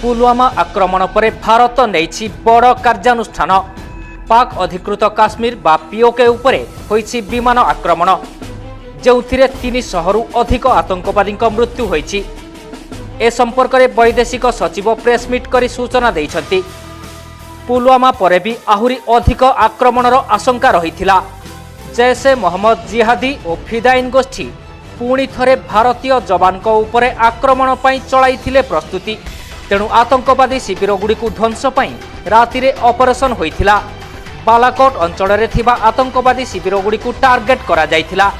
पुलवामा आक्रमण पर भारत नहीं बड़ कार्यानुष्ठान। पाक अधिकृत काश्मीर बा पीओके उपरे होइछि विमान आक्रमण, जेउथिरे 300 रु अधिक आतंकवादी मृत्यु होइछि। ए संपर्क में वैदेशिक सचिव प्रेसमिट करी सूचना दैछन्ति। पुलवामा परे भी आहुरी अधिक आक्रमणर आशंका रहिथिला। जैश ए मोहम्मद जिहादी और फिदाइन गोष्ठी पुणी थरे भारतीय जवान उपरे आक्रमण पई चलाइथिले प्रस्तुति। तेणु आतंकवादी शिविर गुड़ी ध्वंस पई रातिरे ऑपरेशन होइथिला। बालाकोट अंचल रे थिबा आतंकवादी शिविर गुड़ी टार्गेट करा जाइथिला।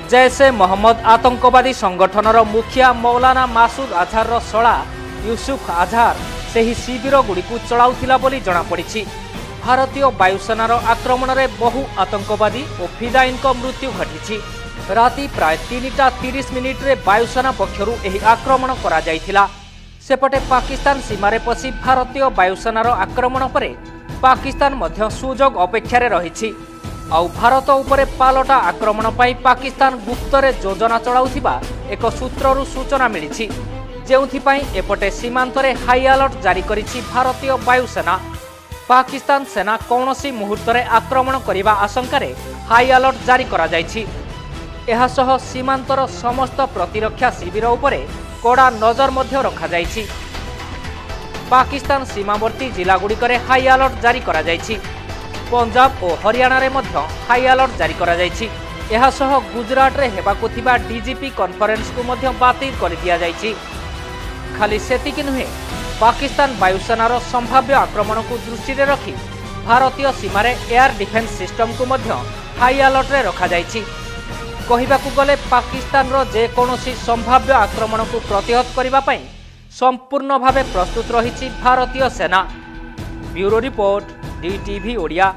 जैश ए मोहम्मद आतंकवादी संगठनर मुखिया मौलाना मासूद आझार सला यूसुफ आझार सेही शिविर गुड़ी चलाउथिला बोली जणा पड़िछि। भारतीय वायुसेनार आक्रमण में बहु आतंकवादी और फिदाइन मृत्यु घटी। राति प्राय 3:30 रे वायुसेना पक्षरु एही आक्रमण करा जाइथिला। सेपटे पाकिस्तान सीमारे पसी भारतीय वायुसेनार आक्रमण पर पाकिस्तान मध्य सुजोग अपेक्षारे रहिछि। आउ भारत उपरे पालटा आक्रमण पाई पाकिस्तान गुप्तरे योजना चलाउथिबा एक सूत्ररु सूचना मिलिछि, जेउथिपाई एपटे सीमांतरे हाई अलर्ट जारी करिछि भारतीय वायुसेना। पाकिस्तान सेना कौनसी मुहूर्तरे आक्रमण करिबा आशंकारे हाई अलर्ट जारी करा जाइछि। एहा सह सीमांतर समस्त प्रतिरक्षा शिविर उपरे कड़ा नजर मध्य रखा जाइछि। पाकिस्तान सीमावर्ती जिलागुड़िकरे हाई अलर्ट जारी करा जाइछि। पंजाब और हरियाणा रे मध्य हाई अलर्ट जारी करा जाइछि। एहा सह गुजरात रे हेबाकु थिबा डीजीपी कॉन्फ्रेंस को मध्य बातिल कर दिया जाइछि। खाली सेतिकी नुहे, पाकिस्तान वायुसेनार संभाव्य आक्रमण को दृष्टि रे रखी भारतीय सीमारे एयर डिफेन्स सिस्टम को मध्य हाई अलर्ट रे रखा जाइछि। कहिबाकु गले पाकिस्तान रो जे कोनोसी संभाव्य आक्रमण को प्रतिहत करिबा पई संपूर्ण भावे प्रस्तुत रहिछि भारतीय सेना। Bureau report, DTV Odia.